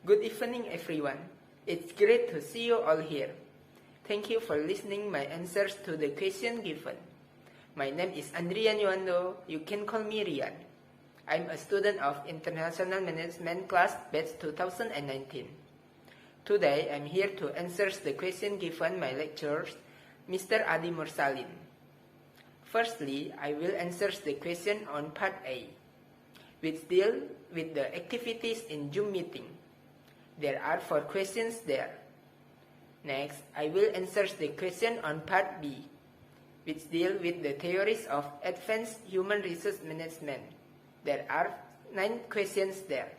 Good evening, everyone. It's great to see you all here. Thank you for listening my answers to the question given. My name is Andrian Yuando. You can call me Rian. I'm a student of International Management class batch 2019. Today, I'm here to answer the question given my lecturer, Mr. Adi Mursalin. Firstly, I will answer the question on part A, which deals with the activities in Zoom meeting. There are 4 questions there. Next, I will answer the question on part B, which deals with the theories of advanced human resource management. There are 9 questions there.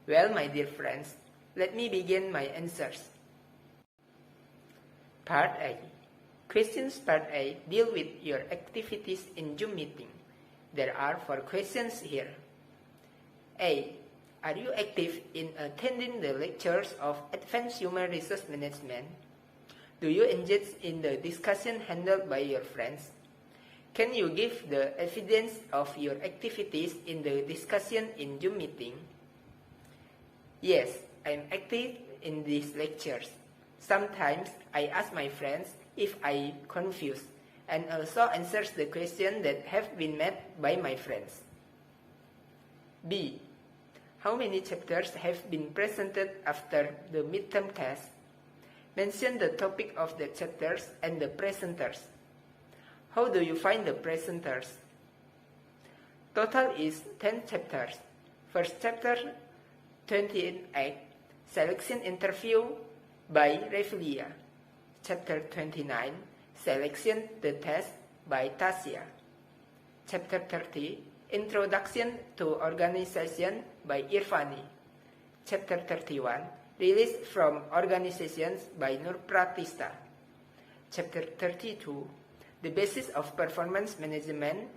Well, my dear friends, let me begin my answers. Part A. Questions part A deal with your activities in Zoom meeting. There are 4 questions here. A. Are you active in attending the lectures of Advanced Human Resource Management? Do you engage in the discussion handled by your friends? Can you give the evidence of your activities in the discussion in Zoom meeting? Yes, I'm active in these lectures. Sometimes I ask my friends if I'm confused and also answers the questions that have been met by my friends. B. How many chapters have been presented after the midterm test? Mention the topic of the chapters and the presenters. How do you find the presenters? Total is 10 chapters. First chapter, 28, Selection Interview by Revelia. Chapter 29, Selection the Test by Tasia. Chapter 30, Introduction to Organization by Irvani. Chapter 31, Release from Organizations by Nur Pratista. Chapter 32, The Basis of Performance Management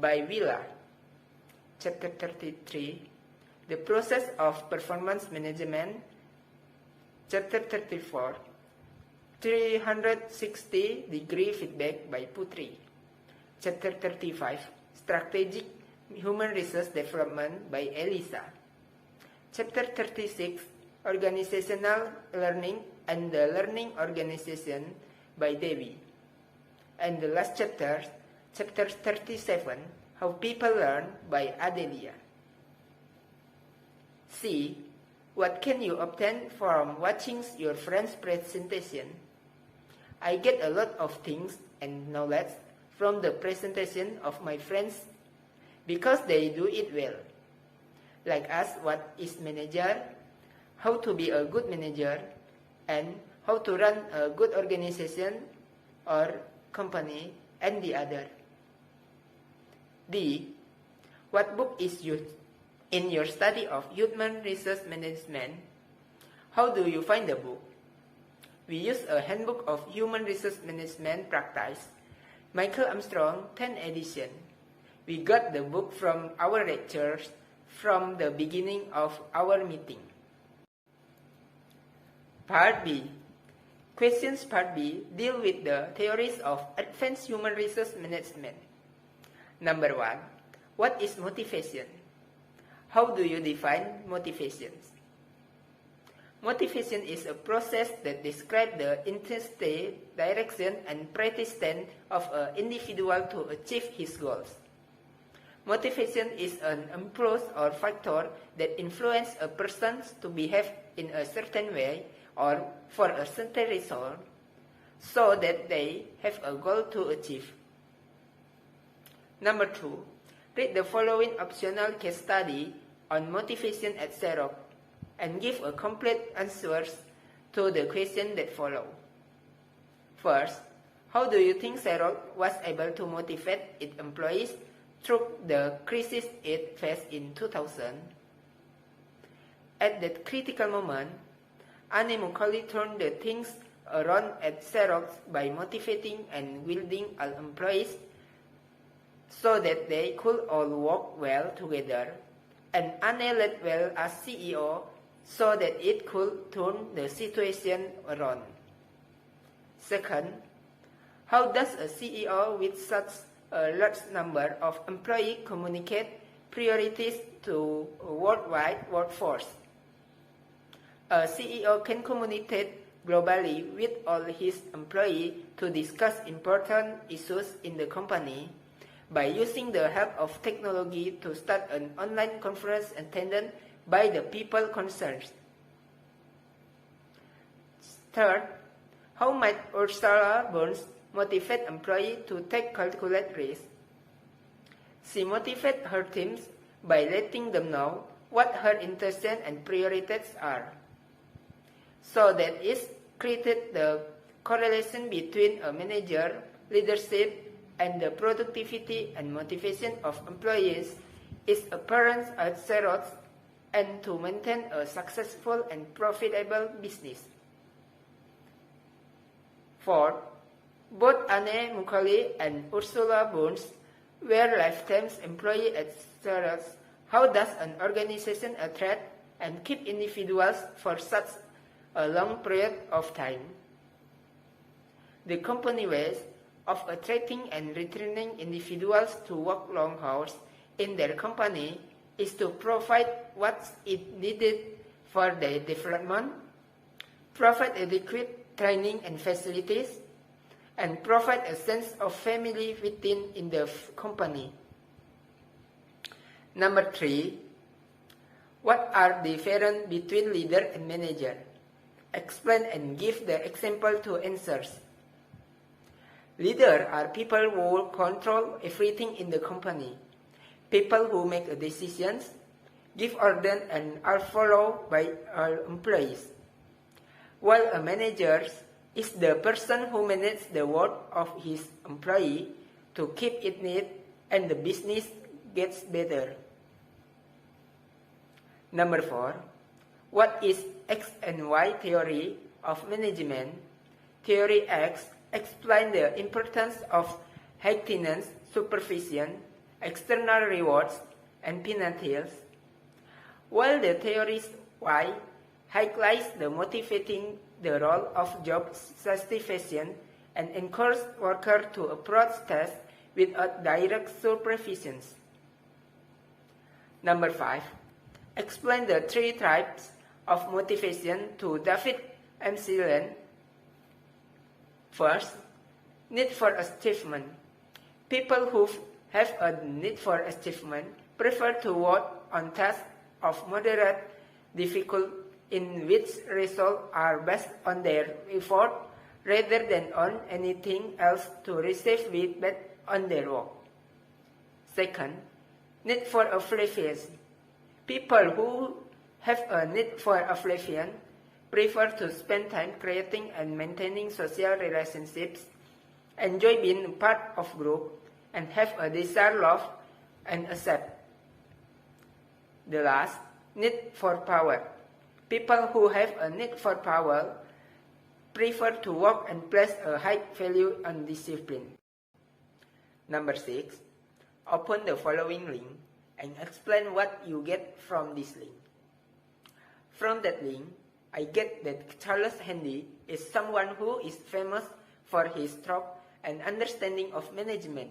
by Villa. Chapter 33, The Process of Performance Management. Chapter 34, 360-degree Feedback by Putri. Chapter 35, Strategic Human Resource Development by Elisa. Chapter 36, Organizational Learning and the Learning Organization by Devi. And the last chapter, chapter 37, How People Learn by Adelia. C. What can you obtain from watching your friend's presentation? I get a lot of things and knowledge from the presentation of my friends because they do it well. Like ask what is manager, how to be a good manager, and how to run a good organization or company, and the other. D. What book is used in your study of human resource management? How do you find the book? We use a Handbook of Human Resource Management Practice, Michael Armstrong 10th edition. We got the book from our lectures from the beginning of our meeting. Part B. Questions part B deal with the theories of advanced human resource management. Number 1. What is motivation? How do you define motivations? Motivation is a process that describes the intensity, direction, and persistence of an individual to achieve his goals. Motivation is an impulse or factor that influences a person to behave in a certain way or for a certain result, so that they have a goal to achieve. Number 2. Read the following optional case study on motivation at Xerox and give a complete answers to the questions that follow. First, how do you think Xerox was able to motivate its employees through the crisis it faced in 2000? At that critical moment, Anne Macaulay turned the things around at Xerox by motivating and wielding all employees so that they could all work well together, and Anne led well as CEO so that it could turn the situation around. Second, how does a CEO with such a large number of employees communicate priorities to a worldwide workforce? A CEO can communicate globally with all his employees to discuss important issues in the company by using the help of technology to start an online conference attended by the people concerned. Third, how might Ursula Burns motivate employees to take calculated risks? She motivates her teams by letting them know what her intentions and priorities are. So that is created the correlation between a manager, leadership, and the productivity and motivation of employees is apparent at Xerox and to maintain a successful and profitable business. Fourth, both Anne Mukaly and Ursula Burns were lifetime employees at Xerox. How does an organization attract and keep individuals for such a long period of time? The company ways of attracting and retaining individuals to work long hours in their company is to provide what is needed for their development, provide adequate training and facilities, and provide a sense of family within in the company. Number 3, what are the differences between leader and manager? Explain and give the example to answers. Leaders are people who control everything in the company, people who make decisions, give orders, and are followed by all employees. While a manager is the person who manages the work of his employee to keep it neat and the business gets better. Number 4, what is X and Y theory of management? Theory X explains the importance of maintenance, supervision, external rewards, and penalties, while the theory Y highlights the motivating the role of job satisfaction and encourage workers to approach tasks without direct supervision. Number 5, explain the 3 types of motivation to David McClelland. First, need for achievement. People who have a need for achievement prefer to work on tasks of moderate difficulty in which results are based on their effort rather than on anything else to receive feedback on their work. Second, need for affiliation. People who have a need for affiliation prefer to spend time creating and maintaining social relationships, enjoy being part of group, and have a desire love and accept. The last, need for power. People who have a need for power prefer to work and place a high value on discipline. Number 6, open the following link and explain what you get from this link. From that link, I get that Charles Handy is someone who is famous for his thorough and understanding of management.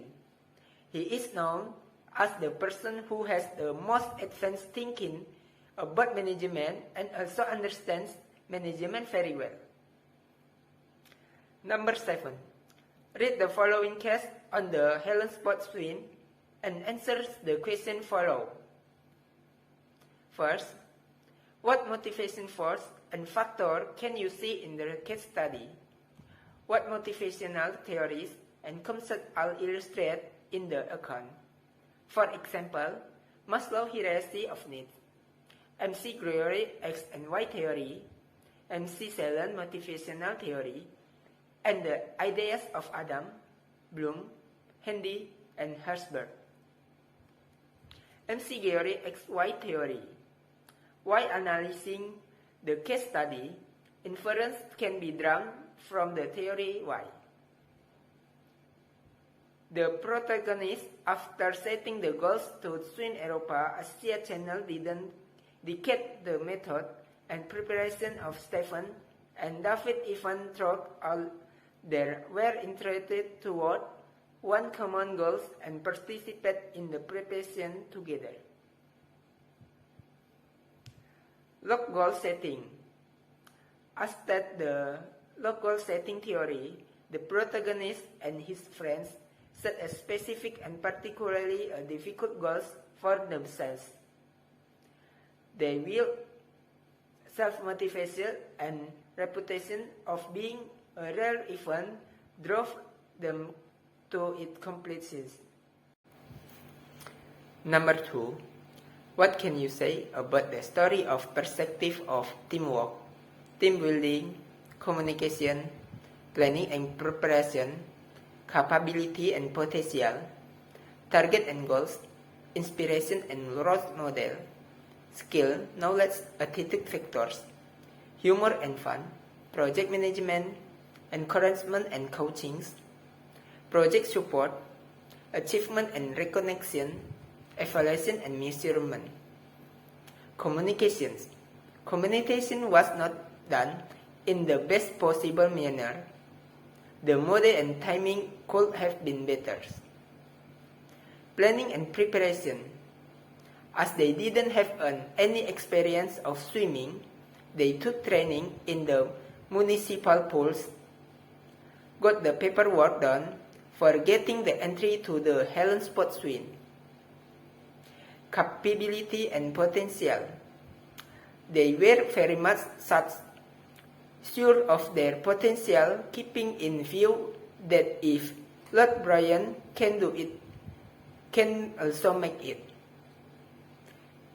He is known as the person who has the most advanced thinking about management and also understands management very well. Number 7, read the following case on the Helen Sports Swim and answer the question follow. First, what motivation force and factor can you see in the case study? What motivational theories and concepts are illustrated in the account? For example, Maslow's hierarchy of needs, MC Gregory X and Y theory, MC Selen motivational theory, and the ideas of Adam, Bloom, Handy, and Herzberg. MC Gregory XY theory. While analyzing the case study, inference can be drawn from the theory Y. The protagonist, after setting the goals to swim Europa Asia Channel, didn't dictate the method and preparation of Stephen and David even thought all there were interested toward one common goal and participate in the preparation together. Log goal setting. As that the local setting theory, the protagonist and his friends set a specific and particularly difficult goals for themselves. Their will, self-motivation, and reputation of being a rare event drove them to its completion. Number 2. What can you say about the story of perspective of teamwork, team building, communication, planning and preparation, capability and potential, target and goals, inspiration and role model, skill, knowledge, attitude factors, humor and fun, project management, encouragement and coaching, project support, achievement and recognition, evaluation and measurement. Communications. Communication was not done in the best possible manner. The mode and timing could have been better. Planning and preparation. As they didn't have any experience of swimming, they took training in the municipal pools, got the paperwork done for getting the entry to the Helen Sport Swim. Capability and potential. They were very much sure of their potential, keeping in view that if Lord Brian can do it, can also make it.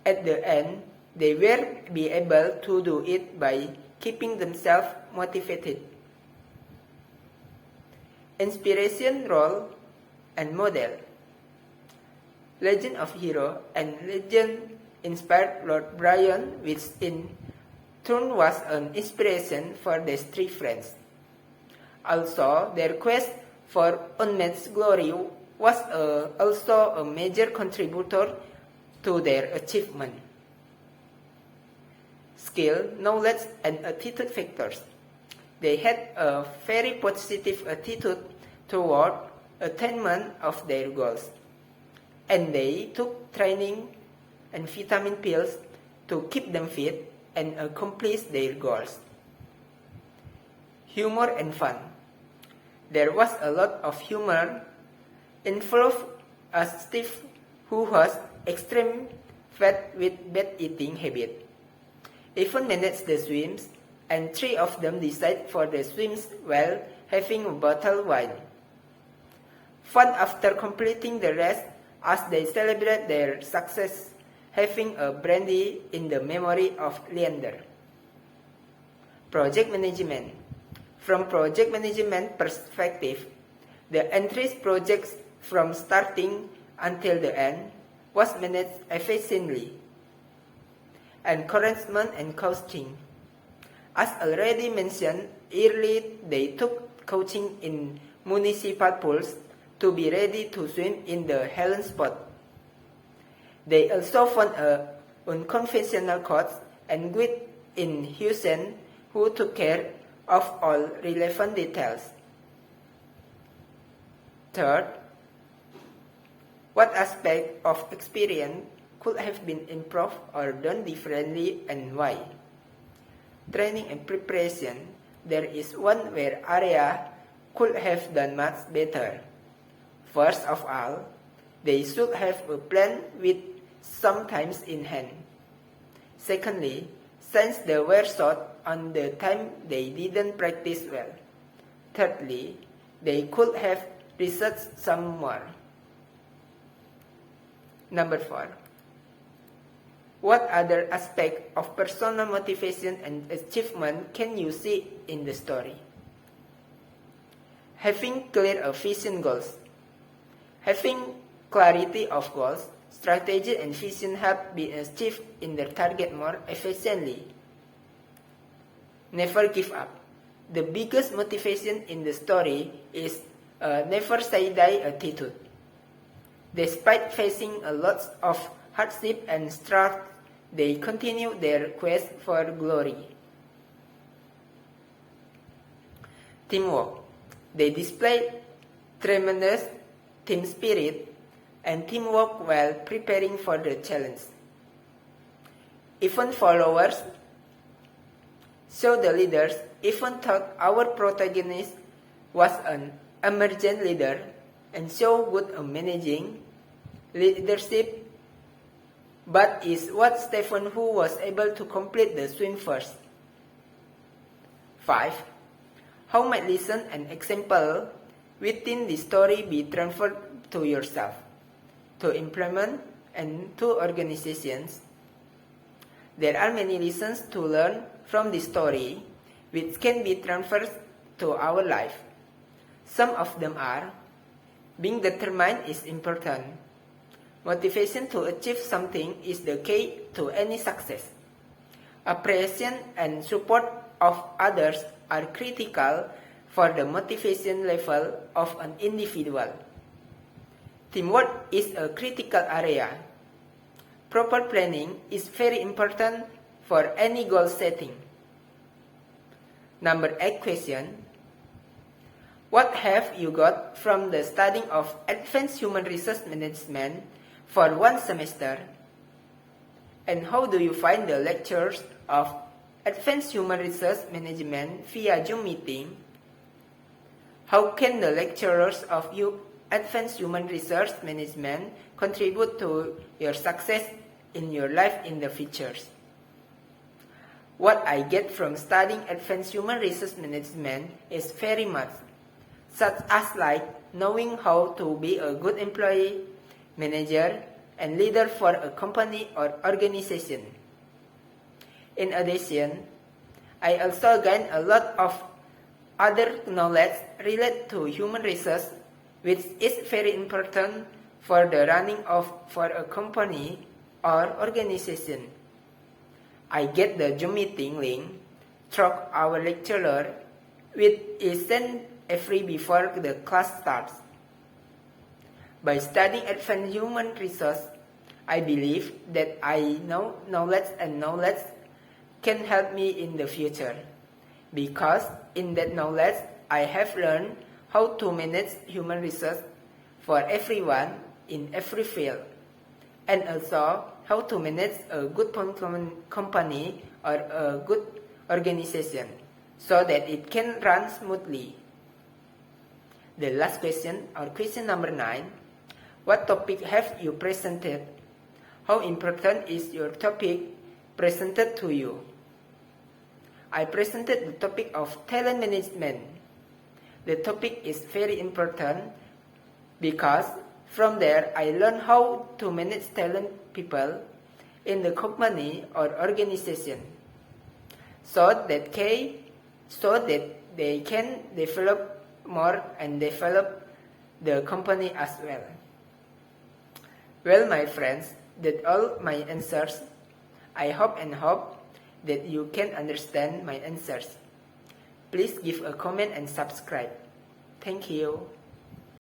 At the end, they will be able to do it by keeping themselves motivated. Inspiration, role, and model. Legend of Hero and Legend inspired Lord Brian, which in turn was an inspiration for these three friends. Also, their quest for unmatched glory was also a major contributor to their achievement. Skill, knowledge, and attitude factors. They had a very positive attitude toward attainment of their goals, and they took training and vitamin pills to keep them fit and accomplish their goals. Humor and fun. There was a lot of humor involved, as Steve, who was extreme fat with bad eating habit, even managed the swims, and three of them decided for the swims while having a bottle of wine. Fun after completing the race, as they celebrate their success, having a brandy in the memory of Leander. Project management. From project management perspective, the entries projects from starting until the end was managed efficiently. Encouragement and coaching. As already mentioned earlier, they took coaching in municipal pools to be ready to swim in the Helen Spot. They also found an unconventional coach and guide in Houston who took care of all relevant details. Third, what aspect of experience could have been improved or done differently and why? Training and preparation. There is one where area could have done much better. First of all, they should have a plan with some time in hand. Secondly, since they were short on the time, they didn't practice well. Thirdly, they could have researched some more. Number 4. What other aspect of personal motivation and achievement can you see in the story? Having clear vision goals. Having clarity of goals, strategy and vision help be achieved in their target more efficiently. Never give up. The biggest motivation in the story is a never say die attitude. Despite facing a lot of hardship and strife, they continue their quest for glory. Teamwork. They display tremendous team spirit and teamwork while preparing for the challenge. Even followers So the leaders even thought our protagonist was an emergent leader and so good at managing leadership, but is what Stephen who was able to complete the swim first. 5. How might lesson and example within the story be transferred to yourself, to employment, and to organizations? There are many lessons to learn from the story which can be transferred to our life. Some of them are: being determined is important. Motivation to achieve something is the key to any success. Appreciation and support of others are critical for the motivation level of an individual. Teamwork is a critical area. Proper planning is very important for any goal setting. Number 8 question. What have you got from the studying of Advanced Human Resource Management for one semester? And how do you find the lectures of Advanced Human Resource Management via Zoom meeting? How can the lecturers of Advanced Human Resource Management contribute to your success in your life in the future? What I get from studying Advanced Human Resource Management is very much, such as like knowing how to be a good employee, manager, and leader for a company or organization. In addition, I also gain a lot of other knowledge related to human resource, which is very important for the running of for a company or organization. I get the Zoom meeting link through our lecturer, which is sent every before the class starts. By studying advanced human resource, I believe that I know knowledge can help me in the future, because in that knowledge I have learned how to manage human resource for everyone in every field, and also how to manage a good company or a good organization so that it can run smoothly. The last question, or question number 9, what topic have you presented? How important is your topic presented to you? I presented the topic of talent management. The topic is very important because from there I learned how to manage talent people in the company or organization so that they can develop more and develop the company as well. Well, my friends, that's all my answers. I hope that you can understand my answers. Please give a comment and subscribe. Thank you.